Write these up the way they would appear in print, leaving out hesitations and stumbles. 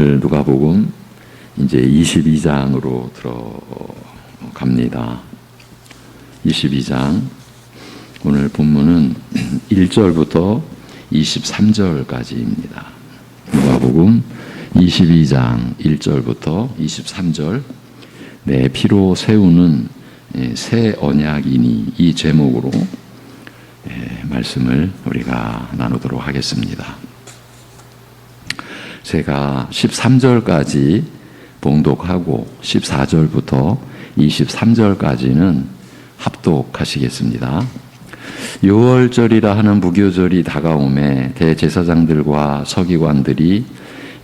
오늘 누가복음 이제 22장으로 들어갑니다. 22장 오늘 본문은 1절부터 23절까지입니다. 누가복음 22장 1절부터 23절 내 피로 세우는 새 언약이니 이 제목으로 말씀을 우리가 나누도록 하겠습니다. 제가 13절까지 봉독하고 14절부터 23절까지는 합독하시겠습니다. 유월절이라 하는 무교절이 다가오매 대제사장들과 서기관들이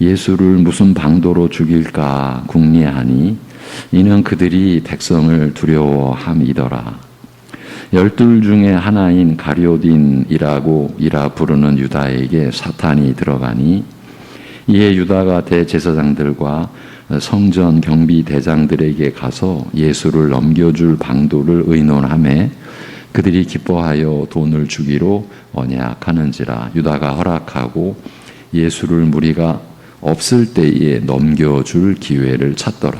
예수를 무슨 방도로 죽일까 궁리하니 이는 그들이 백성을 두려워함이더라. 12 중에 하나인 가룟딘이라고 부르는 유다에게 사탄이 들어가니 이에 유다가 대제사장들과 성전 경비대장들에게 가서 예수를 넘겨줄 방도를 의논하매 그들이 기뻐하여 돈을 주기로 언약하는지라. 유다가 허락하고 예수를 무리가 없을 때에 넘겨줄 기회를 찾더라.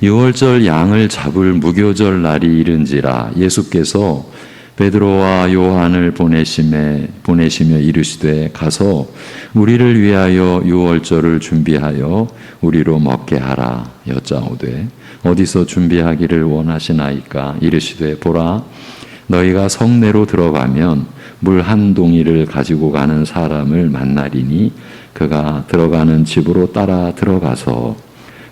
유월절 양을 잡을 무교절 날이 이른지라. 예수께서 베드로와 요한을 보내시며 이르시되 가서 우리를 위하여 유월절을 준비하여 우리로 먹게 하라. 여짜오되 어디서 준비하기를 원하시나이까? 이르시되 보라, 너희가 성내로 들어가면 물 한 동이를 가지고 가는 사람을 만나리니 그가 들어가는 집으로 따라 들어가서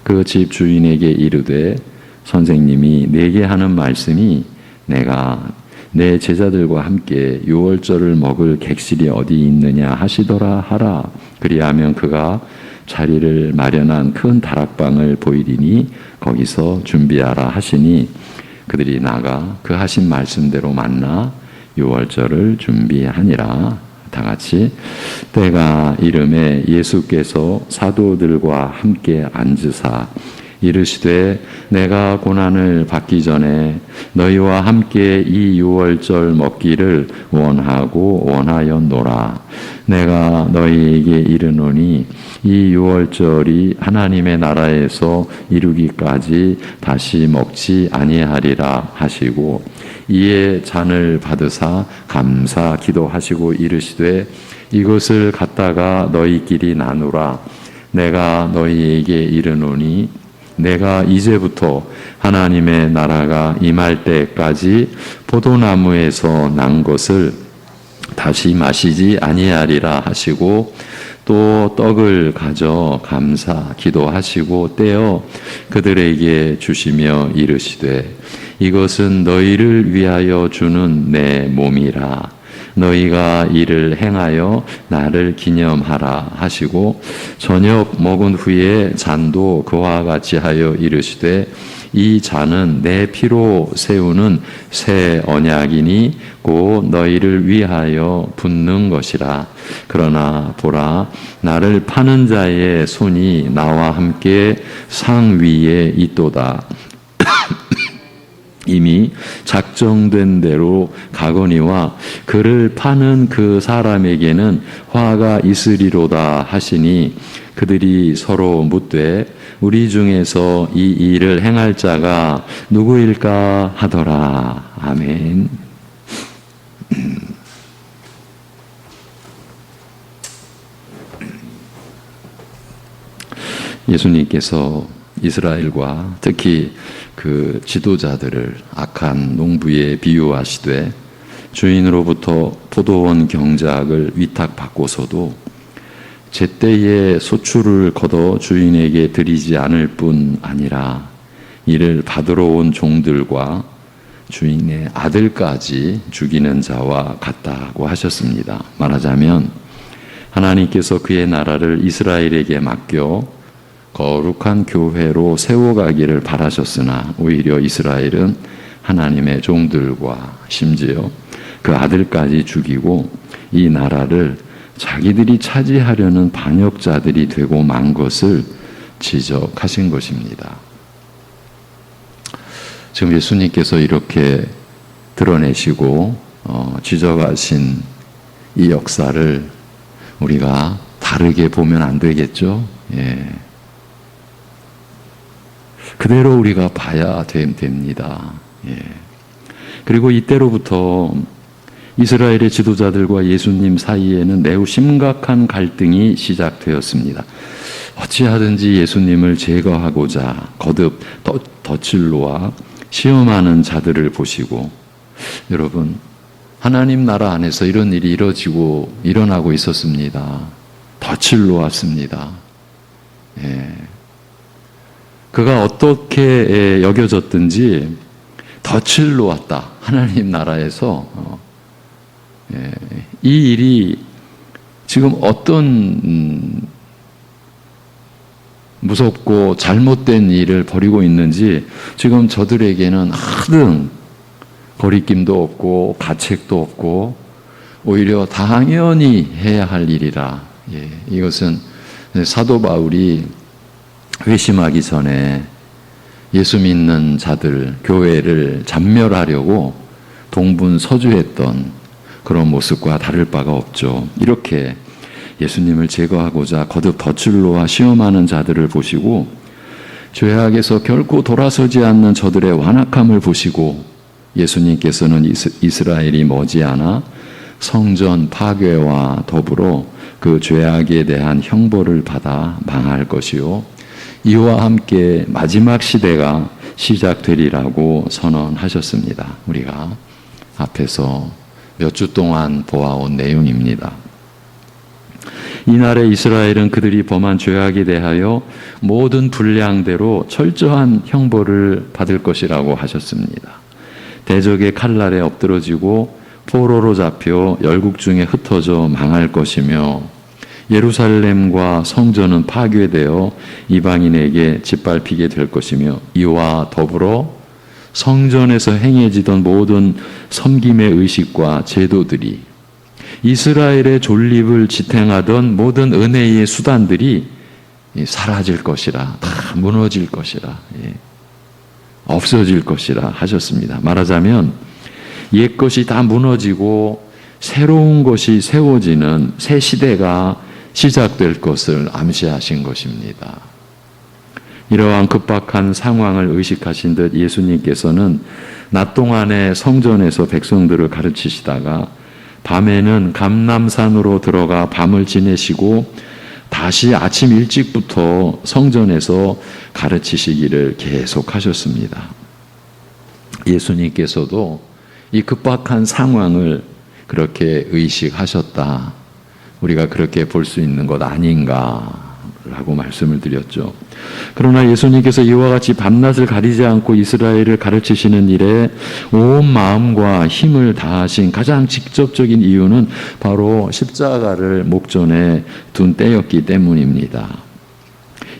그 집 주인에게 이르되 선생님이 내게 하는 말씀이 내가 내 제자들과 함께 유월절을 먹을 객실이 어디 있느냐 하시더라 하라. 그리하면 그가 자리를 마련한 큰 다락방을 보이리니 거기서 준비하라 하시니 그들이 나가 그 하신 말씀대로 만나 유월절을 준비하니라. 다 같이 때가 이름에 예수께서 사도들과 함께 앉으사 이르시되 내가 고난을 받기 전에 너희와 함께 이 유월절 먹기를 원하였노라. 내가 너희에게 이르노니 이 유월절이 하나님의 나라에서 이루기까지 다시 먹지 아니하리라 하시고 이에 잔을 받으사 감사 기도하시고 이르시되 이것을 갖다가 너희끼리 나누라. 내가 너희에게 이르노니 내가 이제부터 하나님의 나라가 임할 때까지 포도나무에서 난 것을 다시 마시지 아니하리라 하시고 또 떡을 가져 감사 기도하시고 떼어 그들에게 주시며 이르시되 이것은 너희를 위하여 주는 내 몸이라. 너희가 이를 행하여 나를 기념하라 하시고 저녁 먹은 후에 잔도 그와 같이 하여 이르시되 이 잔은 내 피로 세우는 새 언약이니 곧 너희를 위하여 붓는 것이라. 그러나 보라, 나를 파는 자의 손이 나와 함께 상 위에 있도다. 이미 작정된 대로 가거니와 그를 파는 그 사람에게는 화가 있으리로다 하시니 그들이 서로 묻되 우리 중에서 이 일을 행할 자가 누구일까 하더라. 아멘. 예수님께서 이스라엘과 특히 그 지도자들을 악한 농부에 비유하시되 주인으로부터 포도원 경작을 위탁받고서도 제때에 소출을 거둬 주인에게 드리지 않을 뿐 아니라 이를 받으러 온 종들과 주인의 아들까지 죽이는 자와 같다고 하셨습니다. 말하자면 하나님께서 그의 나라를 이스라엘에게 맡겨 거룩한 교회로 세워가기를 바라셨으나 오히려 이스라엘은 하나님의 종들과 심지어 그 아들까지 죽이고 이 나라를 자기들이 차지하려는 반역자들이 되고 만 것을 지적하신 것입니다. 지금 예수님께서 이렇게 드러내시고 지적하신 이 역사를 우리가 다르게 보면 안 되겠죠. 예. 그대로 우리가 봐야 됩니다. 예. 그리고 이때로부터 이스라엘의 지도자들과 예수님 사이에는 매우 심각한 갈등이 시작되었습니다. 어찌하든지 예수님을 제거하고자 거듭 덫을 놓아 시험하는 자들을 보시고, 여러분, 하나님 나라 안에서 이런 일이 일어나고 있었습니다. 덫을 놓았습니다. 예. 그가 어떻게 여겨졌든지 덫을 놓았다. 하나님 나라에서 이 일이 지금 어떤 무섭고 잘못된 일을 벌이고 있는지 지금 저들에게는 하등 거리낌도 없고 가책도 없고 오히려 당연히 해야 할 일이라. 이것은 사도 바울이 회심하기 전에 예수 믿는 자들, 교회를 잔멸하려고 동분서주했던 그런 모습과 다를 바가 없죠. 이렇게 예수님을 제거하고자 거듭 덫을 놓아 시험하는 자들을 보시고, 죄악에서 결코 돌아서지 않는 저들의 완악함을 보시고, 예수님께서는 이스라엘이 머지않아 성전 파괴와 더불어 그 죄악에 대한 형벌을 받아 망할 것이요, 이와 함께 마지막 시대가 시작되리라고 선언하셨습니다. 우리가 앞에서 몇 주 동안 보아온 내용입니다. 이날의 이스라엘은 그들이 범한 죄악에 대하여 모든 분량대로 철저한 형벌을 받을 것이라고 하셨습니다. 대적의 칼날에 엎드러지고 포로로 잡혀 열국 중에 흩어져 망할 것이며, 예루살렘과 성전은 파괴되어 이방인에게 짓밟히게 될 것이며, 이와 더불어 성전에서 행해지던 모든 섬김의 의식과 제도들이, 이스라엘의 존립을 지탱하던 모든 은혜의 수단들이 사라질 것이라, 다 무너질 것이라, 없어질 것이라 하셨습니다. 말하자면 옛것이 다 무너지고 새로운 것이 세워지는 새 시대가 시작될 것을 암시하신 것입니다. 이러한 급박한 상황을 의식하신 듯 예수님께서는 낮 동안에 성전에서 백성들을 가르치시다가 밤에는 감람산으로 들어가 밤을 지내시고 다시 아침 일찍부터 성전에서 가르치시기를 계속하셨습니다. 예수님께서도 이 급박한 상황을 그렇게 의식하셨다. 우리가 그렇게 볼 수 있는 것 아닌가라고 말씀을 드렸죠. 그러나 예수님께서 이와 같이 밤낮을 가리지 않고 이스라엘을 가르치시는 일에 온 마음과 힘을 다하신 가장 직접적인 이유는 바로 십자가를 목전에 둔 때였기 때문입니다.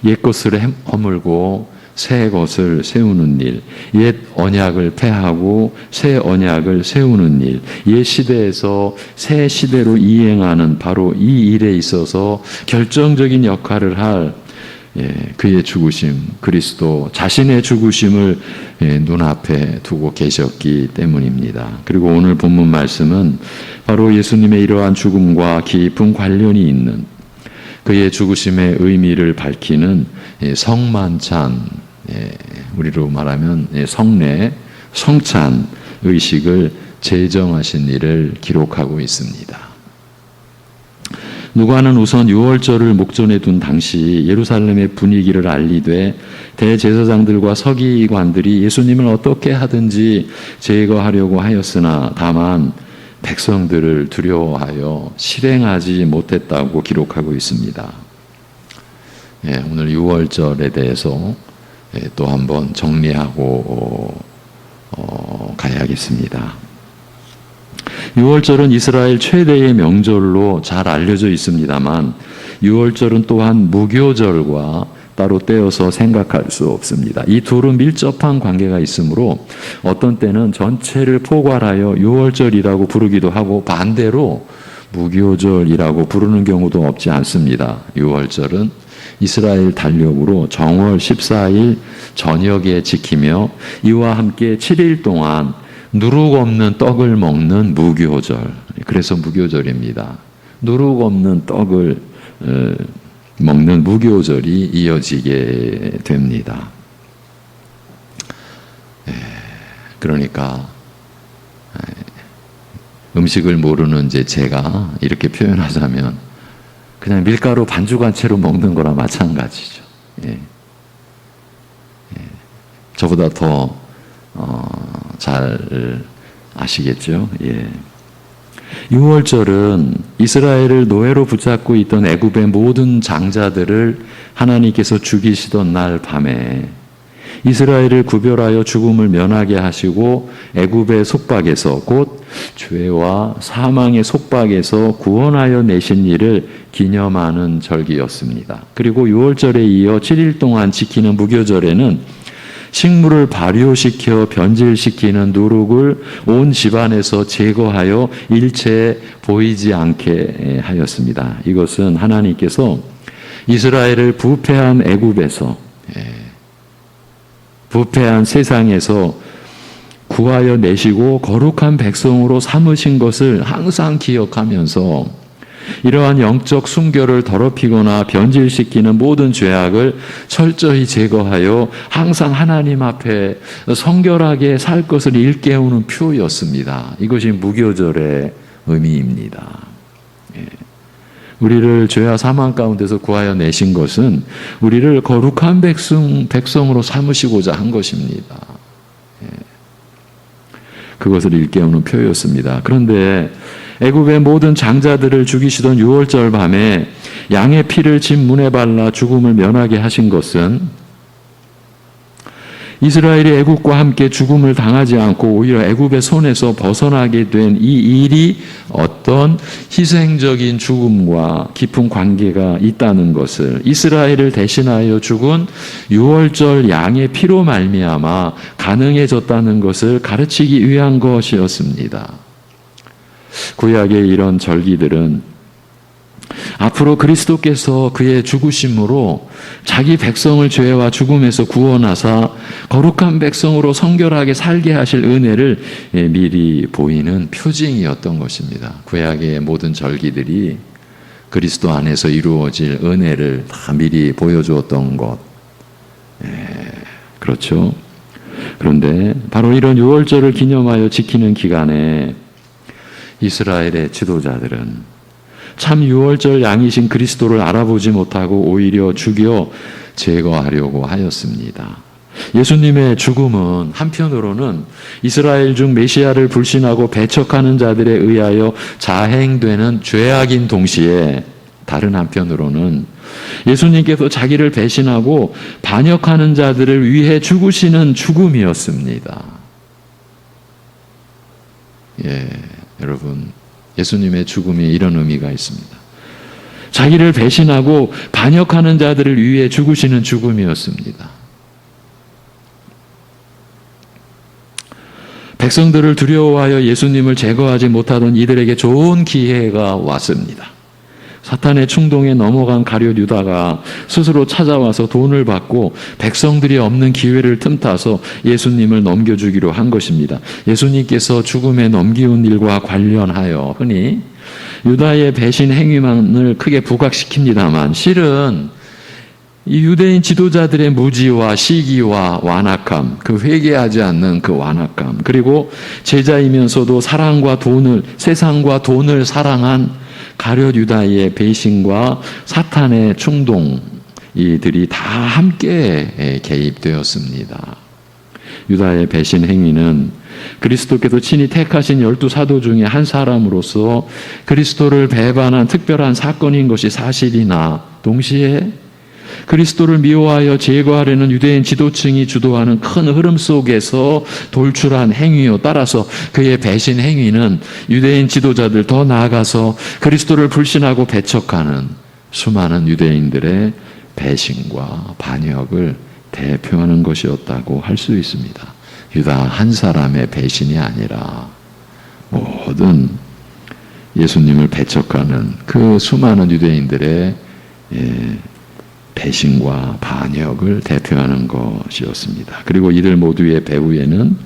옛것을 허물고 새 것을 세우는 일, 옛 언약을 폐하고 새 언약을 세우는 일, 옛 시대에서 새 시대로 이행하는 바로 이 일에 있어서 결정적인 역할을 할 그의 죽으심, 그리스도 자신의 죽으심을 눈앞에 두고 계셨기 때문입니다. 그리고 오늘 본문 말씀은 바로 예수님의 이러한 죽음과 깊은 관련이 있는 그의 죽으심의 의미를 밝히는 성만찬, 우리로 말하면 성례, 성찬 의식을 제정하신 일을 기록하고 있습니다. 누가는 우선 유월절을 목전에 둔 당시 예루살렘의 분위기를 알리되 대제사장들과 서기관들이 예수님을 어떻게 하든지 제거하려고 하였으나 다만 백성들을 두려워하여 실행하지 못했다고 기록하고 있습니다. 오늘 유월절에 대해서 또 한번 정리하고 가야겠습니다. 유월절은 이스라엘 최대의 명절로 잘 알려져 있습니다만 유월절은 또한 무교절과 따로 떼어서 생각할 수 없습니다. 이 둘은 밀접한 관계가 있으므로 어떤 때는 전체를 포괄하여 유월절이라고 부르기도 하고 반대로 무교절이라고 부르는 경우도 없지 않습니다. 유월절은 이스라엘 달력으로 정월 14일 저녁에 지키며 이와 함께 7일 동안 누룩 없는 떡을 먹는 무교절. 그래서 무교절입니다. 누룩 없는 떡을 먹는 무교절이 이어지게 됩니다. 그러니까 음식을 모르는 제가 이렇게 표현하자면 그냥 밀가루 반죽한 채로 먹는 거랑 마찬가지죠. 저보다 더 잘 아시겠죠? 유월절은 이스라엘을 노예로 붙잡고 있던 애굽의 모든 장자들을 하나님께서 죽이시던 날 밤에 이스라엘을 구별하여 죽음을 면하게 하시고 애굽의 속박에서 곧 죄와 사망의 속박에서 구원하여 내신 일을 기념하는 절기였습니다. 그리고 유월절에 이어 7일 동안 지키는 무교절에는 식물을 발효시켜 변질시키는 누룩을 온 집안에서 제거하여 일체에 보이지 않게 하였습니다. 이것은 하나님께서 이스라엘을 부패한 애굽에서 부패한 세상에서 구하여 내시고 거룩한 백성으로 삼으신 것을 항상 기억하면서 이러한 영적 순결을 더럽히거나 변질시키는 모든 죄악을 철저히 제거하여 항상 하나님 앞에 성결하게 살 것을 일깨우는 표였습니다. 이것이 무교절의 의미입니다. 우리를 죄와 사망 가운데서 구하여 내신 것은 우리를 거룩한 백성으로 삼으시고자 한 것입니다. 그것을 일깨우는 표였습니다. 그런데 애굽의 모든 장자들을 죽이시던 유월절 밤에 양의 피를 집 문에 발라 죽음을 면하게 하신 것은 이스라엘이 애굽과 함께 죽음을 당하지 않고 오히려 애굽의 손에서 벗어나게 된 이 일이 어떤 희생적인 죽음과 깊은 관계가 있다는 것을 이스라엘을 대신하여 죽은 유월절 양의 피로 말미암아 가능해졌다는 것을 가르치기 위한 것이었습니다. 구약의 이런 절기들은 앞으로 그리스도께서 그의 죽으심으로 자기 백성을 죄와 죽음에서 구원하사 거룩한 백성으로 성결하게 살게 하실 은혜를 미리 보이는 표징이었던 것입니다. 구약의 모든 절기들이 그리스도 안에서 이루어질 은혜를 다 미리 보여주었던 것. 그렇죠. 그런데 바로 이런 유월절을 기념하여 지키는 기간에 이스라엘의 지도자들은 참 유월절 양이신 그리스도를 알아보지 못하고 오히려 죽여 제거하려고 하였습니다. 예수님의 죽음은 한편으로는 이스라엘 중 메시아를 불신하고 배척하는 자들에 의하여 자행되는 죄악인 동시에 다른 한편으로는 예수님께서 자기를 배신하고 반역하는 자들을 위해 죽으시는 죽음이었습니다. 여러분, 예수님의 죽음이 이런 의미가 있습니다. 자기를 배신하고 반역하는 자들을 위해 죽으시는 죽음이었습니다. 백성들을 두려워하여 예수님을 제거하지 못하던 이들에게 좋은 기회가 왔습니다. 사탄의 충동에 넘어간 가룟 유다가 스스로 찾아와서 돈을 받고 백성들이 없는 기회를 틈타서 예수님을 넘겨주기로 한 것입니다. 예수님께서 죽음에 넘기운 일과 관련하여 흔히 유다의 배신 행위만을 크게 부각시킵니다만 실은 이 유대인 지도자들의 무지와 시기와 완악함, 그 회개하지 않는 그 완악함, 그리고 제자이면서도 세상과 돈을 사랑한 가룟 유다의 배신과 사탄의 충동, 이들이 다 함께 개입되었습니다. 유다의 배신 행위는 그리스도께서 친히 택하신 12사도 중에 한 사람으로서 그리스도를 배반한 특별한 사건인 것이 사실이나 동시에 그리스도를 미워하여 제거하려는 유대인 지도층이 주도하는 큰 흐름 속에서 돌출한 행위요. 따라서 그의 배신 행위는 유대인 지도자들 더 나아가서 그리스도를 불신하고 배척하는 수많은 유대인들의 배신과 반역을 대표하는 것이었다고 할 수 있습니다. 유다 한 사람의 배신이 아니라 모든 예수님을 배척하는 그 수많은 유대인들의 배신과 반역을 대표하는 것이었습니다. 그리고 이들 모두의 배후에는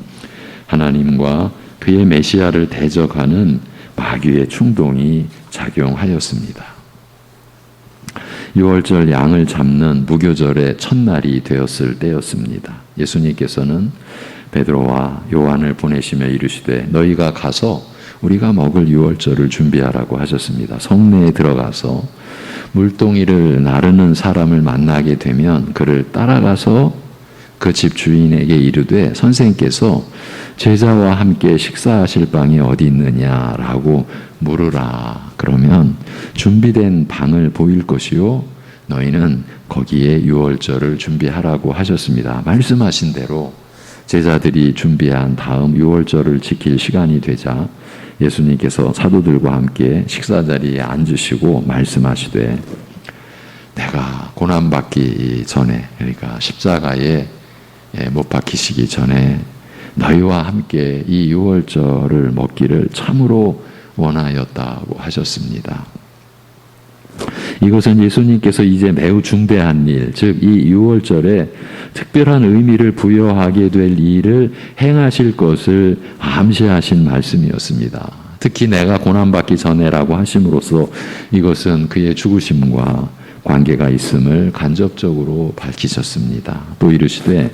하나님과 그의 메시아를 대적하는 마귀의 충동이 작용하였습니다. 유월절 양을 잡는 무교절의 첫날이 되었을 때였습니다. 예수님께서는 베드로와 요한을 보내시며 이르시되 너희가 가서 우리가 먹을 유월절을 준비하라고 하셨습니다. 성내에 들어가서 물동이를 나르는 사람을 만나게 되면 그를 따라가서 그 집 주인에게 이르되 선생님께서 제자와 함께 식사하실 방이 어디 있느냐라고 물으라. 그러면 준비된 방을 보일 것이요 너희는 거기에 유월절을 준비하라고 하셨습니다. 말씀하신 대로 제자들이 준비한 다음 유월절을 지킬 시간이 되자 예수님께서 사도들과 함께 식사 자리에 앉으시고 말씀하시되 내가 고난받기 전에, 그러니까 십자가에 못 박히시기 전에 너희와 함께 이 유월절을 먹기를 참으로 원하였다고 하셨습니다. 이것은 예수님께서 이제 매우 중대한 일, 즉 이 유월절에 특별한 의미를 부여하게 될 일을 행하실 것을 암시하신 말씀이었습니다. 특히 내가 고난받기 전에라고 하심으로써 이것은 그의 죽으심과 관계가 있음을 간접적으로 밝히셨습니다. 또 이르시되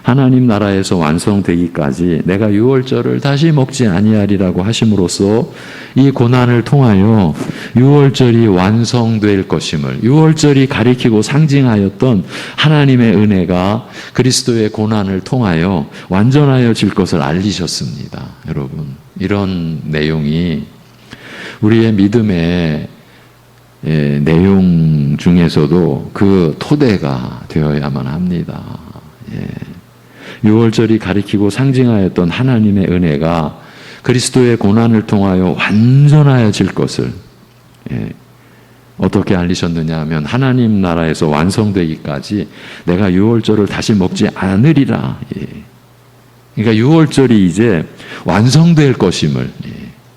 하나님 나라에서 완성되기까지 내가 유월절을 다시 먹지 아니하리라고 하심으로써 이 고난을 통하여 유월절이 완성될 것임을, 유월절이 가리키고 상징하였던 하나님의 은혜가 그리스도의 고난을 통하여 완전하여질 것을 알리셨습니다. 여러분, 이런 내용이 우리의 믿음의 내용 중에서도 그 토대가 되어야만 합니다. 유월절이 가리키고 상징하였던 하나님의 은혜가 그리스도의 고난을 통하여 완전하여질 것을 어떻게 알리셨느냐 하면 하나님 나라에서 완성되기까지 내가 유월절을 다시 먹지 않으리라. 그러니까 유월절이 이제 완성될 것임을,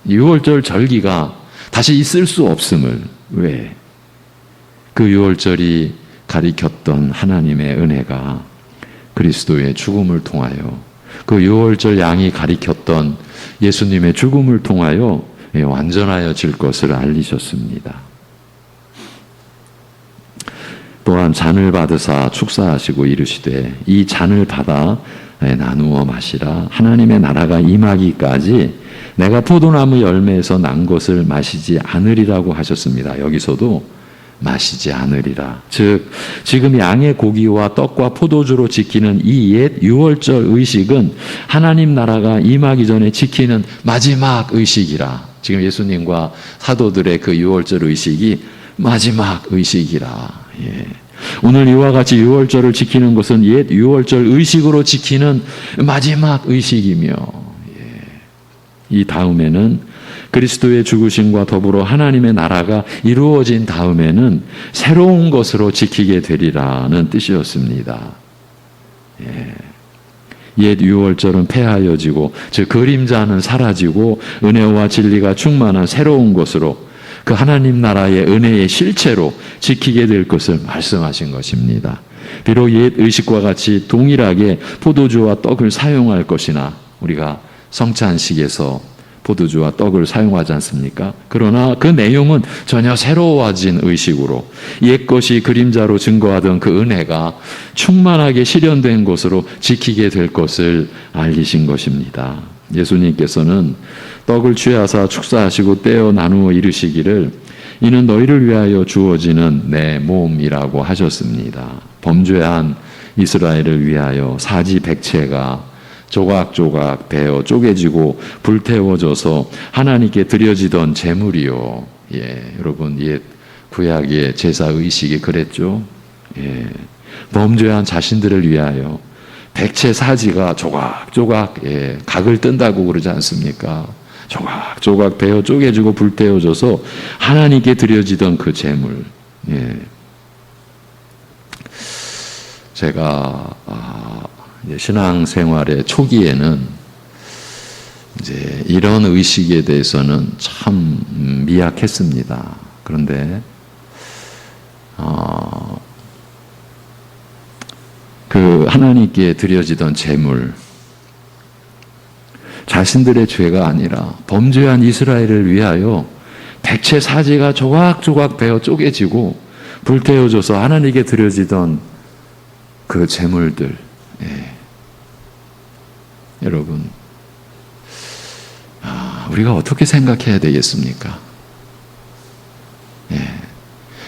유월절 절기가 다시 있을 수 없음을, 왜? 그 유월절이 가리켰던 하나님의 은혜가 그리스도의 죽음을 통하여, 그 유월절 양이 가리켰던 예수님의 죽음을 통하여 완전하여질 것을 알리셨습니다. 또한 잔을 받으사 축사하시고 이르시되 이 잔을 받아 나누어 마시라. 하나님의 나라가 임하기까지 내가 포도나무 열매에서 난 것을 마시지 않으리라고 하셨습니다. 여기서도 마시지 않으리라. 즉 지금 양의 고기와 떡과 포도주로 지키는 이 옛 유월절 의식은 하나님 나라가 임하기 전에 지키는 마지막 의식이라. 지금 예수님과 사도들의 그 유월절 의식이 마지막 의식이라. 오늘 이와 같이 유월절을 지키는 것은 옛 유월절 의식으로 지키는 마지막 의식이며, 이 다음에는 그리스도의 죽으심과 더불어 하나님의 나라가 이루어진 다음에는 새로운 것으로 지키게 되리라는 뜻이었습니다. 옛 유월절은 폐하여지고, 즉 그림자는 사라지고 은혜와 진리가 충만한 새로운 것으로, 그 하나님 나라의 은혜의 실체로 지키게 될 것을 말씀하신 것입니다. 비록 옛 의식과 같이 동일하게 포도주와 떡을 사용할 것이나, 우리가 성찬식에서 포도주와 떡을 사용하지 않습니까? 그러나 그 내용은 전혀 새로워진 의식으로 옛것이 그림자로 증거하던 그 은혜가 충만하게 실현된 것으로 지키게 될 것을 알리신 것입니다. 예수님께서는 떡을 취하사 축사하시고 떼어 나누어 이르시기를 이는 너희를 위하여 주어지는 내 몸이라고 하셨습니다. 범죄한 이스라엘을 위하여 사지 백체가 조각조각 베어 쪼개지고 불태워져서 하나님께 드려지던 제물이요. 여러분, 옛 구약의 제사 의식이 그랬죠. 범죄한 자신들을 위하여 백체 사지가 조각조각 각을 뜬다고 그러지 않습니까? 조각조각 베어 쪼개지고 불태워져서 하나님께 드려지던 그 제물. 제가 신앙생활의 초기에는 이제 이런 의식에 대해서는 참 미약했습니다. 그런데 그 하나님께 드려지던 제물, 자신들의 죄가 아니라 범죄한 이스라엘을 위하여 백체 사지가 조각조각 베어 쪼개지고 불태워져서 하나님께 드려지던 그 제물들. 여러분, 우리가 어떻게 생각해야 되겠습니까?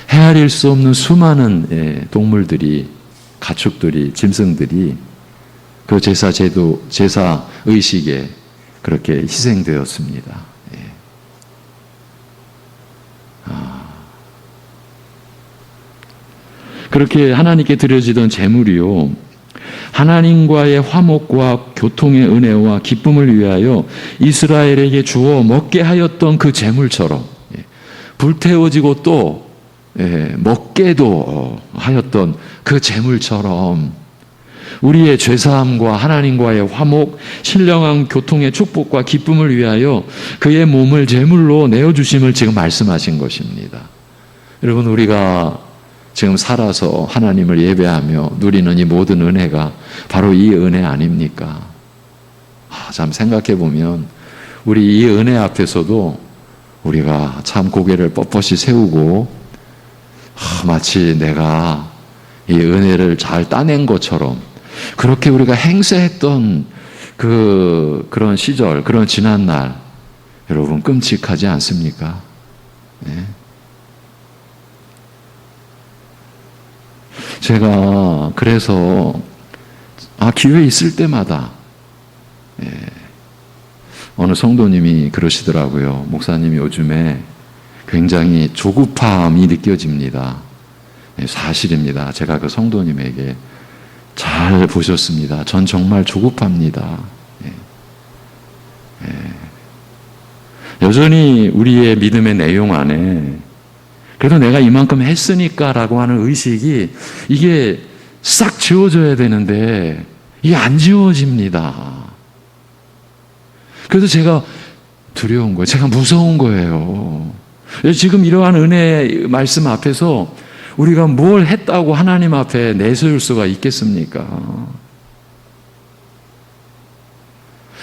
헤아릴 수 없는 수많은 동물들이, 가축들이, 짐승들이 그 제사 의식에 그렇게 희생되었습니다. 그렇게 하나님께 드려지던 제물이요, 하나님과의 화목과 교통의 은혜와 기쁨을 위하여 이스라엘에게 주어 먹게 하였던 그 제물처럼, 불태워지고 또 먹게도 하였던 그 제물처럼 우리의 죄사함과 하나님과의 화목, 신령한 교통의 축복과 기쁨을 위하여 그의 몸을 제물로 내어주심을 지금 말씀하신 것입니다. 여러분, 우리가 지금 살아서 하나님을 예배하며 누리는 이 모든 은혜가 바로 이 은혜 아닙니까? 참 생각해 보면 우리 이 은혜 앞에서도 우리가 참 고개를 뻣뻣이 세우고 마치 내가 이 은혜를 잘 따낸 것처럼 그렇게 우리가 행세했던 그런 시절, 그런 지난 날, 여러분 끔찍하지 않습니까? 제가 그래서 기회 있을 때마다 어느 성도님이 그러시더라고요. 목사님이 요즘에 굉장히 조급함이 느껴집니다. 사실입니다. 제가 그 성도님에게 잘 보셨습니다. 전 정말 조급합니다. 여전히 우리의 믿음의 내용 안에 그래도 내가 이만큼 했으니까라고 하는 의식이 이게 싹 지워져야 되는데 이게 안 지워집니다. 그래서 제가 두려운 거예요. 제가 무서운 거예요. 지금 이러한 은혜의 말씀 앞에서 우리가 뭘 했다고 하나님 앞에 내세울 수가 있겠습니까?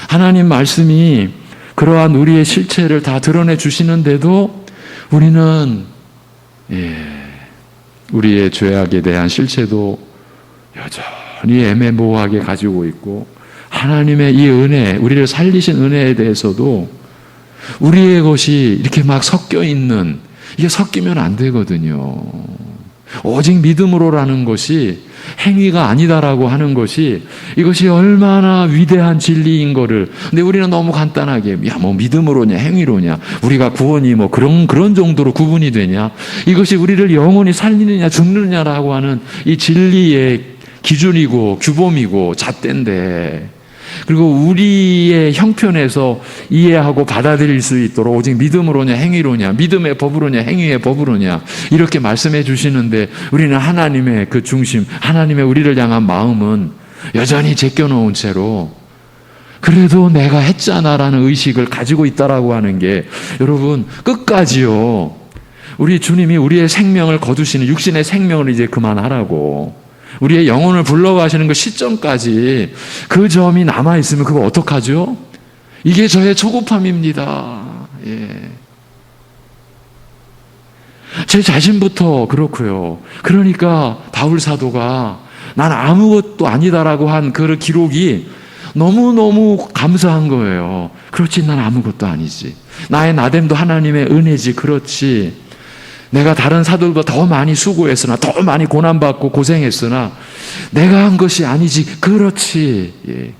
하나님 말씀이 그러한 우리의 실체를 다 드러내 주시는데도 우리는 우리의 죄악에 대한 실체도 여전히 애매모호하게 가지고 있고 하나님의 이 은혜, 우리를 살리신 은혜에 대해서도 우리의 것이 이렇게 막 섞여 있는, 이게 섞이면 안 되거든요. 오직 믿음으로라는 것이 행위가 아니다라고 하는 것이 이것이 얼마나 위대한 진리인 거를. 근데 우리는 너무 간단하게 믿음으로냐 행위로냐 우리가 구원이 그런 정도로 구분이 되냐, 이것이 우리를 영원히 살리느냐 죽느냐라고 하는 이 진리의 기준이고 규범이고 잣대인데, 그리고 우리의 형편에서 이해하고 받아들일 수 있도록 오직 믿음으로냐 행위로냐, 믿음의 법으로냐 행위의 법으로냐 이렇게 말씀해 주시는데 우리는 하나님의 그 중심, 하나님의 우리를 향한 마음은 여전히 제껴놓은 채로 그래도 내가 했잖아라는 의식을 가지고 있다라고 하는 게, 여러분 끝까지요, 우리 주님이 우리의 생명을 거두시는 육신의 생명을 이제 그만하라고, 우리의 영혼을 불러가시는 그 시점까지 그 점이 남아있으면 그거 어떡하죠? 이게 저의 조급함입니다. 제 자신부터 그렇고요. 그러니까 바울 사도가 난 아무것도 아니다라고 한 그 기록이 너무너무 감사한 거예요. 그렇지, 난 아무것도 아니지. 나의 나됨도 하나님의 은혜지. 그렇지, 내가 다른 사도들보다 더 많이 수고했으나 더 많이 고난받고 고생했으나 내가 한 것이 아니지. 그렇지.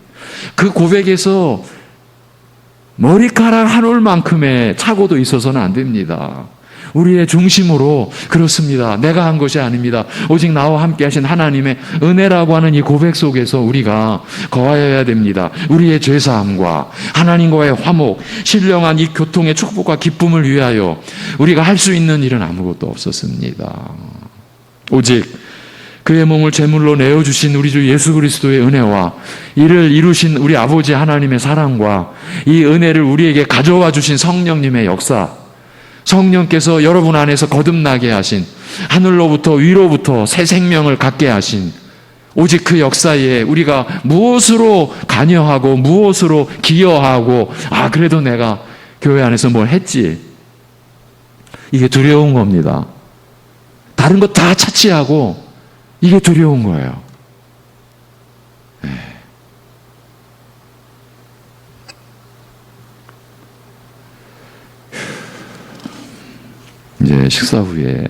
그 고백에서 머리카락 한 올만큼의 착오도 있어서는 안 됩니다. 우리의 중심으로 그렇습니다. 내가 한 것이 아닙니다. 오직 나와 함께 하신 하나님의 은혜라고 하는 이 고백 속에서 우리가 거하여야 됩니다. 우리의 죄사함과 하나님과의 화목, 신령한 이 교통의 축복과 기쁨을 위하여 우리가 할 수 있는 일은 아무것도 없었습니다. 오직 그의 몸을 제물로 내어주신 우리 주 예수 그리스도의 은혜와 이를 이루신 우리 아버지 하나님의 사랑과 이 은혜를 우리에게 가져와 주신 성령님의 역사, 성령께서 여러분 안에서 거듭나게 하신, 하늘로부터 위로부터 새 생명을 갖게 하신 오직 그 역사에 우리가 무엇으로 관여하고 무엇으로 기여하고 그래도 내가 교회 안에서 뭘 했지, 이게 두려운 겁니다. 다른 거 다 차치하고 이게 두려운 거예요. 네. 이제 식사 후에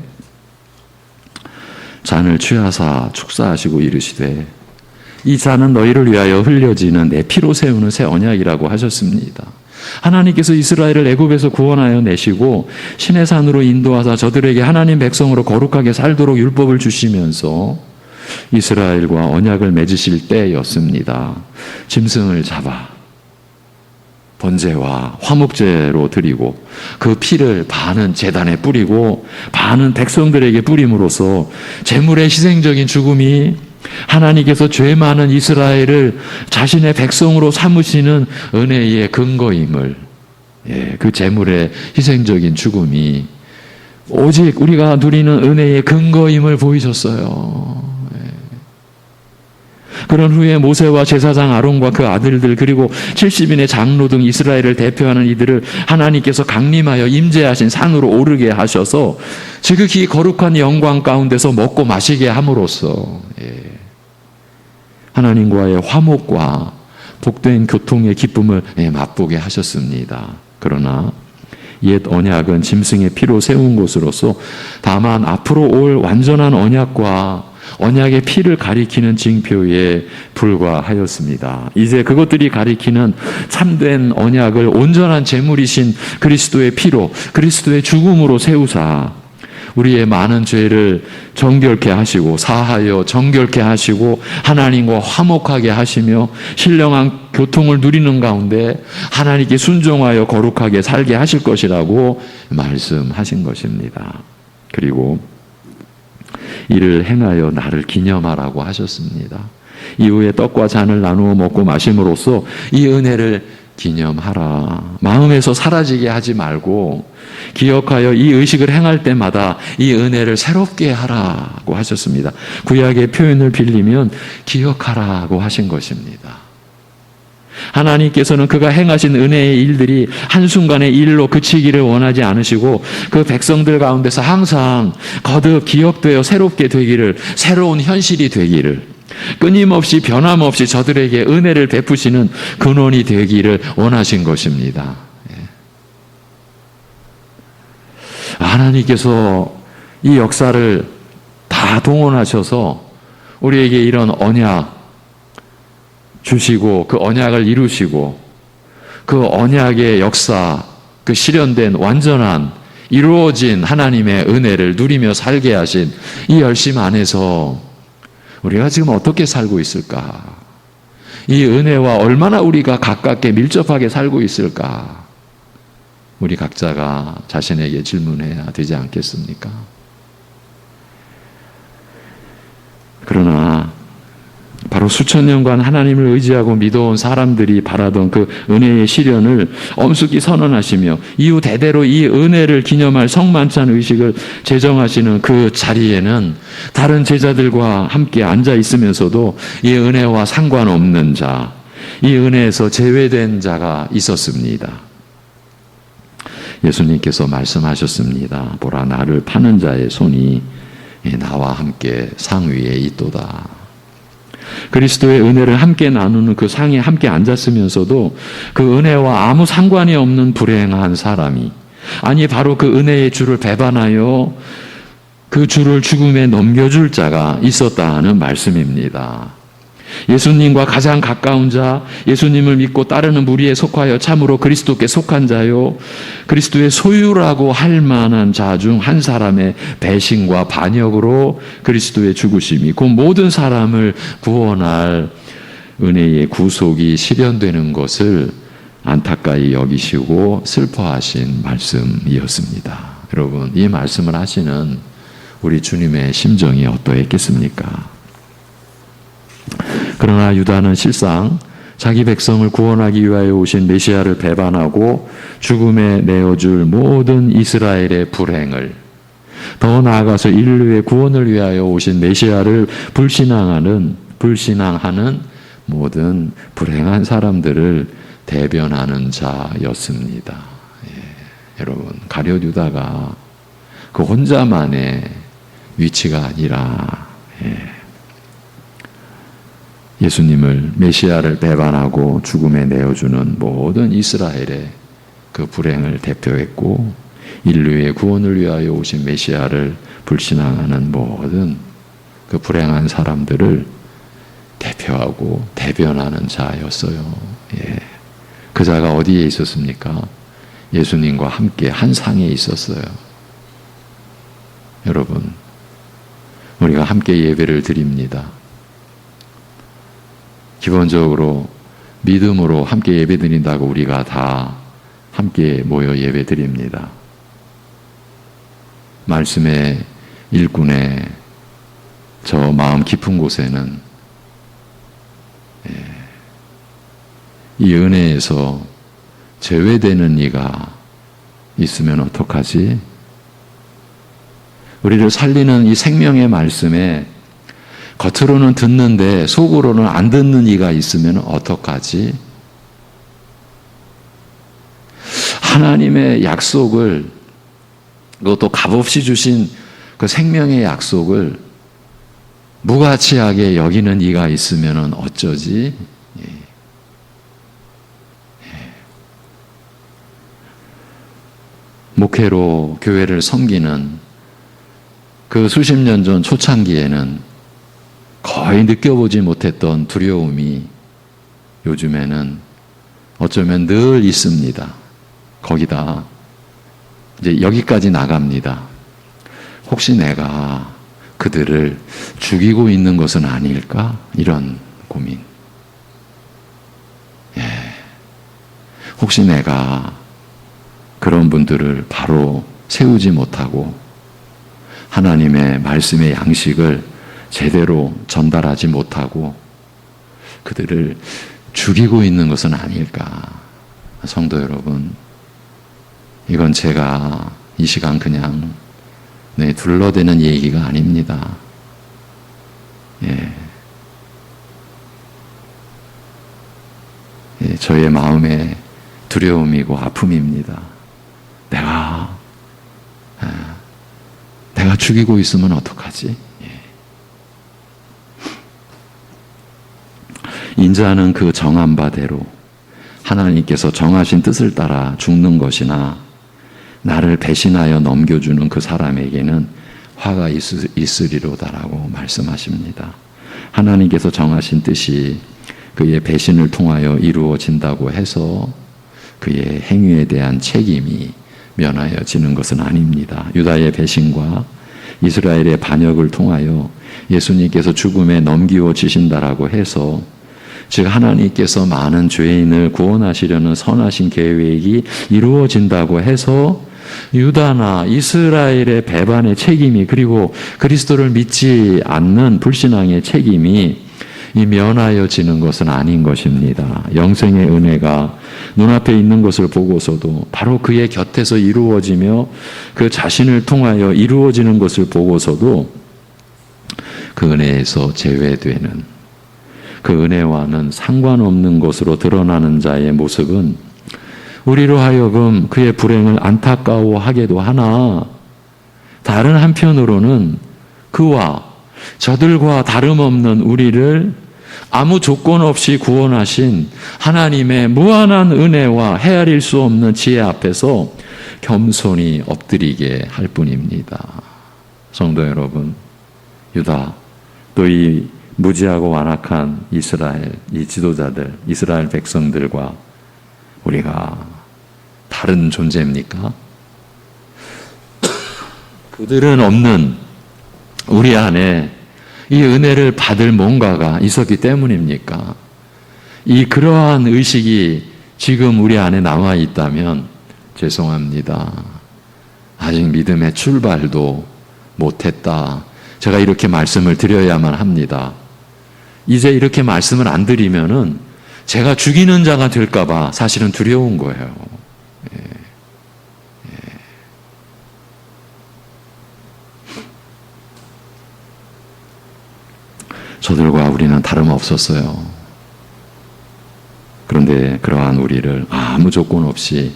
잔을 취하사 축사하시고 이르시되 이 잔은 너희를 위하여 흘려지는 내 피로 세우는 새 언약이라고 하셨습니다. 하나님께서 이스라엘을 애굽에서 구원하여 내시고 신의 산으로 인도하사 저들에게 하나님 백성으로 거룩하게 살도록 율법을 주시면서 이스라엘과 언약을 맺으실 때였습니다. 짐승을 잡아 번제와 화목제로 드리고 그 피를 반은 제단에 뿌리고 반은 백성들에게 뿌림으로써 제물의 희생적인 죽음이 하나님께서 죄 많은 이스라엘을 자신의 백성으로 삼으시는 은혜의 근거임을, 그 제물의 희생적인 죽음이 오직 우리가 누리는 은혜의 근거임을 보이셨어요. 그런 후에 모세와 제사장 아론과 그 아들들 그리고 70인의 장로 등 이스라엘을 대표하는 이들을 하나님께서 강림하여 임재하신 산으로 오르게 하셔서 지극히 거룩한 영광 가운데서 먹고 마시게 함으로써 하나님과의 화목과 복된 교통의 기쁨을 맛보게 하셨습니다. 그러나 옛 언약은 짐승의 피로 세운 것으로서 다만 앞으로 올 완전한 언약과 언약의 피를 가리키는 징표에 불과하였습니다. 이제 그것들이 가리키는 참된 언약을 온전한 제물이신 그리스도의 피로, 그리스도의 죽음으로 세우사 우리의 많은 죄를 정결케 하시고 사하여 정결케 하시고 하나님과 화목하게 하시며 신령한 교통을 누리는 가운데 하나님께 순종하여 거룩하게 살게 하실 것이라고 말씀하신 것입니다. 그리고 이를 행하여 나를 기념하라고 하셨습니다. 이후에 떡과 잔을 나누어 먹고 마심으로써 이 은혜를 기념하라. 마음에서 사라지게 하지 말고 기억하여 이 의식을 행할 때마다 이 은혜를 새롭게 하라고 하셨습니다. 구약의 표현을 빌리면 기억하라고 하신 것입니다. 하나님께서는 그가 행하신 은혜의 일들이 한순간의 일로 그치기를 원하지 않으시고 그 백성들 가운데서 항상 거듭 기억되어 새롭게 되기를, 새로운 현실이 되기를, 끊임없이 변함없이 저들에게 은혜를 베푸시는 근원이 되기를 원하신 것입니다. 하나님께서 이 역사를 다 동원하셔서 우리에게 이런 언약 주시고 그 언약을 이루시고 그 언약의 역사, 그 실현된 완전한 이루어진 하나님의 은혜를 누리며 살게 하신 이 열심 안에서 우리가 지금 어떻게 살고 있을까? 이 은혜와 얼마나 우리가 가깝게 밀접하게 살고 있을까? 우리 각자가 자신에게 질문해야 되지 않겠습니까? 그러나 바로 수천 년간 하나님을 의지하고 믿어온 사람들이 바라던 그 은혜의 실현을 엄숙히 선언하시며 이후 대대로 이 은혜를 기념할 성만찬 의식을 제정하시는 그 자리에는 다른 제자들과 함께 앉아 있으면서도 이 은혜와 상관없는 자, 이 은혜에서 제외된 자가 있었습니다. 예수님께서 말씀하셨습니다. 보라, 나를 파는 자의 손이 나와 함께 상 위에 있도다. 그리스도의 은혜를 함께 나누는 그 상에 함께 앉았으면서도 그 은혜와 아무 상관이 없는 불행한 사람이, 아니 바로 그 은혜의 주를 배반하여 그 주를 죽음에 넘겨줄 자가 있었다는 말씀입니다. 예수님과 가장 가까운 자, 예수님을 믿고 따르는 무리에 속하여 참으로 그리스도께 속한 자요, 그리스도의 소유라고 할 만한 자 중 한 사람의 배신과 반역으로 그리스도의 죽으심이 곧 모든 사람을 구원할 은혜의 구속이 실현되는 것을 안타까이 여기시고 슬퍼하신 말씀이었습니다. 여러분, 이 말씀을 하시는 우리 주님의 심정이 어떠했겠습니까? 그러나 유다는 실상 자기 백성을 구원하기 위하여 오신 메시아를 배반하고 죽음에 내어줄 모든 이스라엘의 불행을, 더 나아가서 인류의 구원을 위하여 오신 메시아를 불신앙하는 모든 불행한 사람들을 대변하는 자였습니다. 여러분, 가룟 유다가 그 혼자만의 위치가 아니라 예수님을 메시아를 배반하고 죽음에 내어주는 모든 이스라엘의 그 불행을 대표했고 인류의 구원을 위하여 오신 메시아를 불신앙하는 모든 그 불행한 사람들을 대표하고 대변하는 자였어요. 그 자가 어디에 있었습니까? 예수님과 함께 한 상에 있었어요. 여러분, 우리가 함께 예배를 드립니다. 기본적으로 믿음으로 함께 예배 드린다고 우리가 다 함께 모여 예배 드립니다. 말씀의 일꾼의 저 마음 깊은 곳에는 이 은혜에서 제외되는 이가 있으면 어떡하지? 우리를 살리는 이 생명의 말씀에 겉으로는 듣는데 속으로는 안 듣는 이가 있으면 어떡하지? 하나님의 약속을, 그것도 값없이 주신 그 생명의 약속을 무가치하게 여기는 이가 있으면 어쩌지? 목회로 교회를 섬기는 그 수십 년 전 초창기에는 거의 느껴보지 못했던 두려움이 요즘에는 어쩌면 늘 있습니다. 거기다 이제 여기까지 나갑니다. 혹시 내가 그들을 죽이고 있는 것은 아닐까? 이런 고민. 혹시 내가 그런 분들을 바로 세우지 못하고 하나님의 말씀의 양식을 제대로 전달하지 못하고 그들을 죽이고 있는 것은 아닐까. 성도 여러분, 이건 제가 이 시간 그냥 둘러대는 얘기가 아닙니다. 저의 마음의 두려움이고 아픔입니다. 내가 죽이고 있으면 어떡하지? 인자는 그 정한 바대로 하나님께서 정하신 뜻을 따라 죽는 것이나 나를 배신하여 넘겨주는 그 사람에게는 화가 있으리로다라고 말씀하십니다. 하나님께서 정하신 뜻이 그의 배신을 통하여 이루어진다고 해서 그의 행위에 대한 책임이 면하여지는 것은 아닙니다. 유다의 배신과 이스라엘의 반역을 통하여 예수님께서 죽음에 넘기워지신다라고 해서 즉 하나님께서 많은 죄인을 구원하시려는 선하신 계획이 이루어진다고 해서 유다나 이스라엘의 배반의 책임이 그리고 그리스도를 믿지 않는 불신앙의 책임이 이 면하여지는 것은 아닌 것입니다. 영생의 은혜가 눈앞에 있는 것을 보고서도 바로 그의 곁에서 이루어지며 그 자신을 통하여 이루어지는 것을 보고서도 그 은혜에서 제외되는 그 은혜와는 상관없는 것으로 드러나는 자의 모습은 우리로 하여금 그의 불행을 안타까워하게도 하나 다른 한편으로는 그와 저들과 다름없는 우리를 아무 조건 없이 구원하신 하나님의 무한한 은혜와 헤아릴 수 없는 지혜 앞에서 겸손히 엎드리게 할 뿐입니다. 성도 여러분, 유다 또 이 무지하고 완악한 이스라엘 이 지도자들, 이스라엘 백성들과 우리가 다른 존재입니까? 그들은 없는 우리 안에 이 은혜를 받을 뭔가가 있었기 때문입니까? 그러한 의식이 지금 우리 안에 남아 있다면 죄송합니다. 아직 믿음의 출발도 못했다. 제가 이렇게 말씀을 드려야만 합니다. 이제 이렇게 말씀을 안 드리면은 제가 죽이는 자가 될까봐 사실은 두려운 거예요. 저들과 우리는 다름없었어요. 그런데 그러한 우리를 아무 조건 없이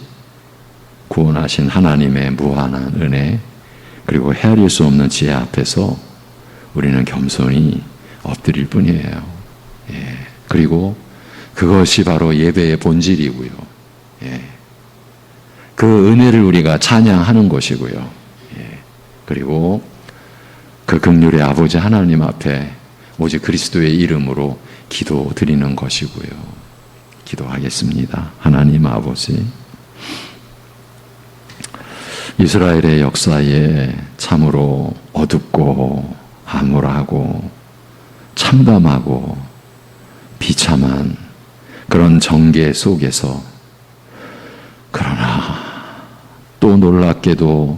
구원하신 하나님의 무한한 은혜, 그리고 헤아릴 수 없는 지혜 앞에서 우리는 겸손히 엎드릴 뿐이에요. 예. 그리고 그것이 바로 예배의 본질이고요. 예. 그 은혜를 우리가 찬양하는 것이고요. 예. 그리고 그 긍휼의 아버지 하나님 앞에 오직 그리스도의 이름으로 기도드리는 것이고요. 기도하겠습니다. 하나님 아버지, 이스라엘의 역사에 참으로 어둡고 암울하고 참담하고 비참한 그런 정계 속에서, 그러나 또 놀랍게도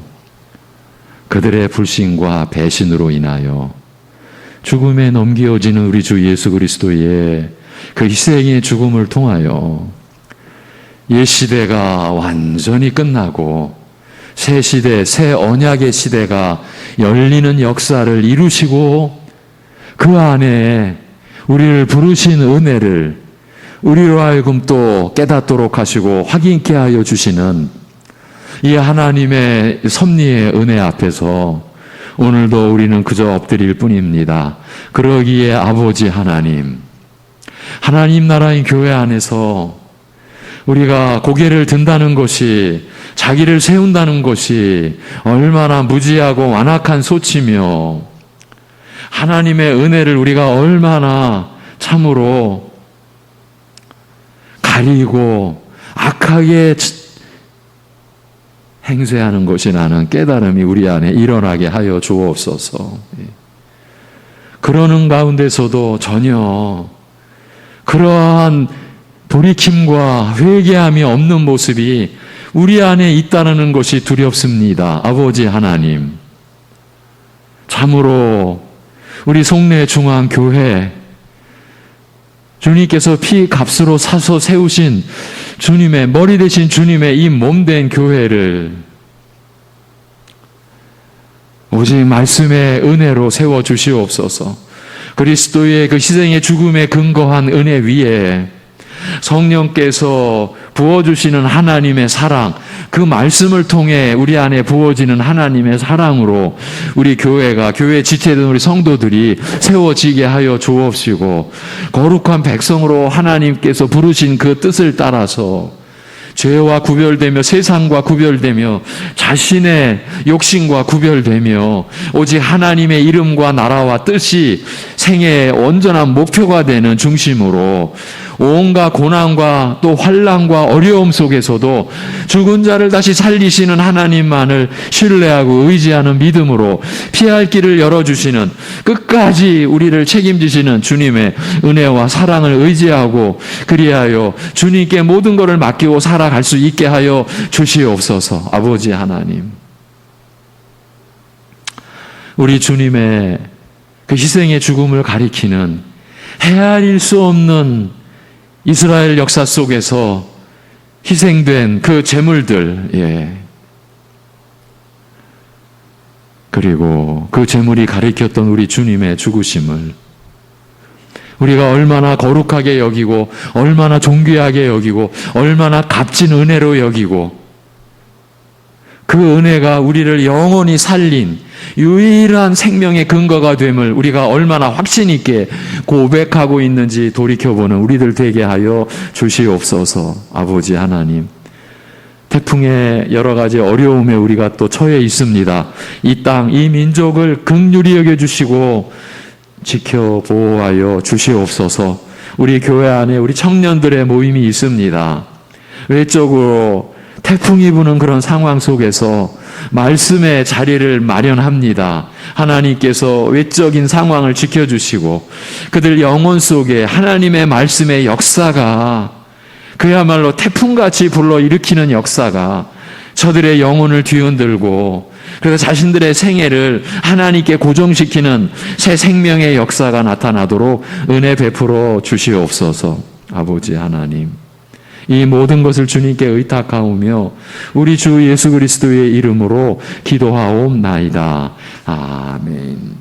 그들의 불신과 배신으로 인하여 죽음에 넘겨지는 우리 주 예수 그리스도의 그 희생의 죽음을 통하여 옛 시대가 완전히 끝나고 새 시대, 새 언약의 시대가 열리는 역사를 이루시고, 그 안에 우리를 부르신 은혜를 우리로 하여금 또 깨닫도록 하시고 확인케 하여 주시는 이 하나님의 섭리의 은혜 앞에서 오늘도 우리는 그저 엎드릴 뿐입니다. 그러기에 아버지 하나님, 하나님 나라의 교회 안에서 우리가 고개를 든다는 것이, 자기를 세운다는 것이 얼마나 무지하고 완악한 소치며, 하나님의 은혜를 우리가 얼마나 참으로 가리고 악하게 행세하는 것이라는 깨달음이 우리 안에 일어나게 하여 주옵소서. 그러는 가운데서도 전혀 그러한 돌이킴과 회개함이 없는 모습이 우리 안에 있다는 것이 두렵습니다. 아버지 하나님, 참으로 우리 송내 중앙교회, 주님께서 피 값으로 사서 세우신 주님의 머리 되신 주님의 이 몸된 교회를 오직 말씀의 은혜로 세워 주시옵소서. 그리스도의 그 희생의 죽음에 근거한 은혜 위에 성령께서 부어주시는 하나님의 사랑, 그 말씀을 통해 우리 안에 부어지는 하나님의 사랑으로 우리 교회가, 교회 지체된 우리 성도들이 세워지게 하여 주옵시고, 거룩한 백성으로 하나님께서 부르신 그 뜻을 따라서 죄와 구별되며 세상과 구별되며 자신의 욕심과 구별되며 오직 하나님의 이름과 나라와 뜻이 생애의 온전한 목표가 되는 중심으로 온갖 고난과 또 환난과 어려움 속에서도 죽은 자를 다시 살리시는 하나님만을 신뢰하고 의지하는 믿음으로 피할 길을 열어주시는, 끝까지 우리를 책임지시는 주님의 은혜와 사랑을 의지하고 그리하여 주님께 모든 것을 맡기고 살아갈 수 있게 하여 주시옵소서. 아버지 하나님, 우리 주님의 그 희생의 죽음을 가리키는 헤아릴 수 없는 이스라엘 역사 속에서 희생된 그 제물들, 그리고 그 제물이 가리켰던 우리 주님의 죽으심을 우리가 얼마나 거룩하게 여기고, 얼마나 존귀하게 여기고, 얼마나 값진 은혜로 여기고, 그 은혜가 우리를 영원히 살린 유일한 생명의 근거가 됨을 우리가 얼마나 확신 있게 고백하고 있는지 돌이켜보는 우리들 되게 하여 주시옵소서. 아버지 하나님, 태풍의 여러 가지 어려움에 우리가 또 처해 있습니다. 이 땅, 이 민족을 긍휼히 여겨주시고 지켜 보호하여 주시옵소서. 우리 교회 안에 우리 청년들의 모임이 있습니다. 외적으로 태풍이 부는 그런 상황 속에서 말씀의 자리를 마련합니다. 하나님께서 외적인 상황을 지켜주시고 그들 영혼 속에 하나님의 말씀의 역사가, 그야말로 태풍같이 불러일으키는 역사가 저들의 영혼을 뒤흔들고, 그래서 자신들의 생애를 하나님께 고정시키는 새 생명의 역사가 나타나도록 은혜 베풀어 주시옵소서. 아버지 하나님, 이 모든 것을 주님께 의탁하오며 우리 주 예수 그리스도의 이름으로 기도하옵나이다. 아멘.